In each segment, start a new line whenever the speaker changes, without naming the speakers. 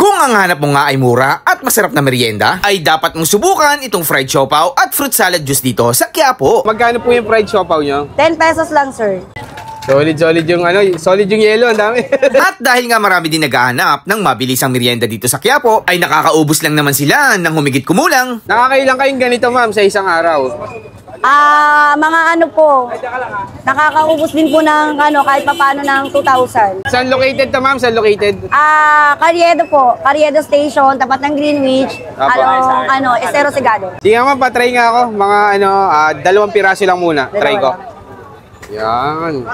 Kung ang hanap mo nga ay mura at masarap na merienda, ay dapat mong subukan itong fried siopaw at fruit salad juice dito sa Quiapo.
Magkano po yung fried siopaw nyo?
10 pesos lang, sir.
Solid yung solid yung yellow, ang dami.
At dahil nga marami din naghahanap ng mabilisang merienda dito sa Quiapo, ay nakakaubos lang naman sila ng humigit kumulang.
Nakakailang kayong ganito, ma'am, sa isang araw?
Mga ano po, nakakaubos din po ng kahit papaano ng 2,000.
Saan located to, ma'am? Saan located?
Carriedo po, Carriedo Station, tapat ng Greenwich, Estero Segado.
Sige nga, ma'am, patry nga ako. Mga 2 piraso lang muna. Try ko. Yan.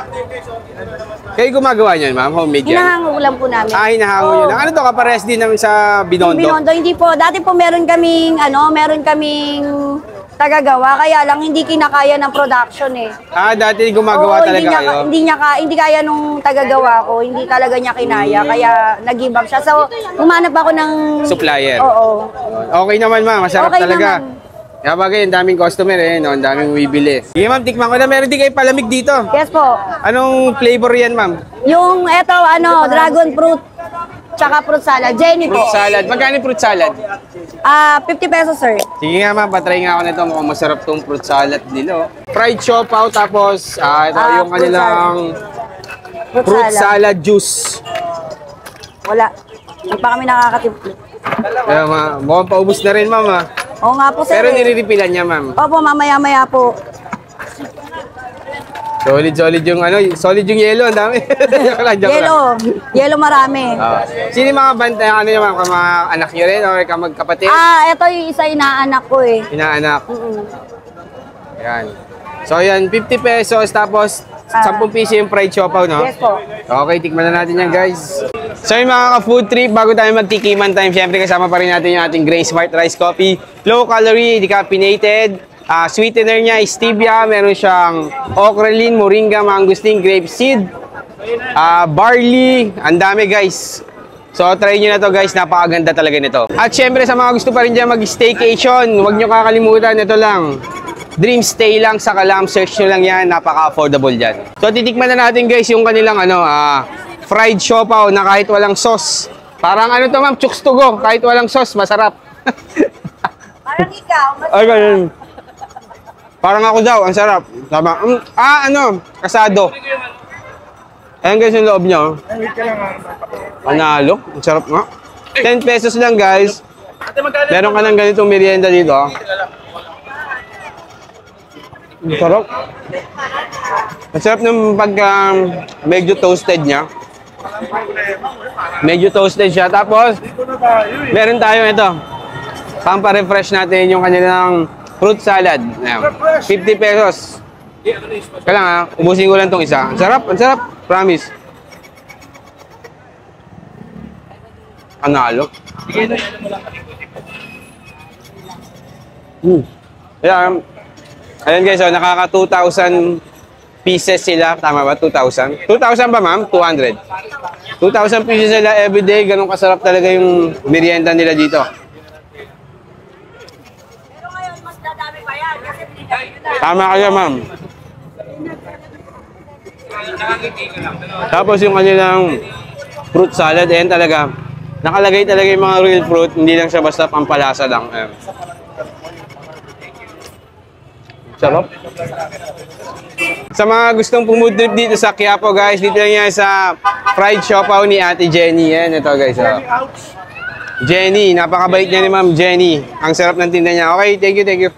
Kayo gumagawa niyan, ma'am? Homemade yan?
Hinahango lang po namin.
Hinahango nyo lang. Ano to, kapares din naman sa Binondo?
Binondo, hindi po. Dati po meron kaming tagagawa, kaya lang hindi kinakaya ng production eh.
Dati gumagawa talaga kayo?
Hindi kaya nung tagagawa ko, hindi talaga niya kinaya, kaya nag-give up siya. So, humanap ako ng...
supplier?
Oo.
Okay naman, ma'am. Masarap
Okay
talaga.
naman.
Kaya bagay, ang daming customer no? Ang daming bumibili. Sige, ma'am, tikman ko na. Meron din kayo palamig dito.
Yes po.
Anong flavor yan, ma'am?
Yung dragon fruit, tsaka fruit salad. Jenny po.
Fruit salad. Magkano fruit salad?
50 pesos, sir.
Sige nga, ma'am. Patry nga ako nito. Mukhang masarap tong fruit salad nila. Fried siopaw, tapos ito yung kanilang fruit salad juice.
Wala. Hindi pa kami nakakatimpla.
Kaya, mukhang paubos na rin, ma'am.
Oo nga po, sir.
Pero nire-refilan niya, ma'am.
Opo, mamaya-maya po.
Solid yung solid yung yellow, ang dami.
Yellow marami.
Sino yung mga bantay, ma'am, mga anak niyo rin o magkapatid?
Ito yung isa inaanak ko eh.
Inaanak. Yan. So yan, 50 pesos tapos 10 piso yung fried siopaw, no?
Yes po.
Okay, tikman na natin yan, guys. So yung mga ka-food trip, bago tayo magtikiman time, syempre kasama pa rin natin yung ating Grain Smart Rice Coffee. Low calorie, decaffeinated. Sweetener niya is stevia. Meron siyang ocralin, moringa, mangosteen, grapeseed, barley. Ang dami, guys. So try nyo na to, guys. Napakaganda talaga nito. At syempre sa mga gusto pa rin dyan mag-staycation, huwag nyo kakalimutan. Ito lang. Dream Stay lang sa Kalam. Search nyo lang yan. Napaka-affordable dyan. So titikman na natin, guys, yung kanilang fried siopaw na kahit walang sauce. Parang to, ma'am, chooks to go. Kahit walang sauce, masarap.
Parang ikaw,
ganun. Parang ako daw, ang sarap. Tama. Kasado. Ayan, guys, yung loob niya. Panalo. Ang sarap nga. 10 pesos lang, guys. Meron ka ng ganitong merienda dito. Ang sarap. Ang sarap ng medyo toasted niya. Medyo toasted siya. Tapos, meron tayo ito. Pampa-refresh natin yung kanilang fruit salad. Ayan. 50 pesos. Kaya ubusin ko lang itong isa. Ang sarap, promise. Analo. Ayan guys, nakaka 2,000 pieces sila. Tama ba? 2,000? 2,000 ba, ma'am? 200. 2,000 pieces sila everyday. Ganun kasarap talaga yung merienda nila dito. Tama kayo, ma'am. Tapos yung kanilang fruit salad, ayan talaga. Nakalagay talaga yung mga real fruit, hindi lang siya basta pampalasa lang. Ayan. Sarap. Sa mga gustong pumood trip dito sa Quiapo, guys, dito lang yan sa fried siopaw ni Ate Jenny. Yan, ito guys. Jenny, napakabait niya ni Ma'am Jenny. Ang sarap ng tinda niya. Okay, thank you, thank you.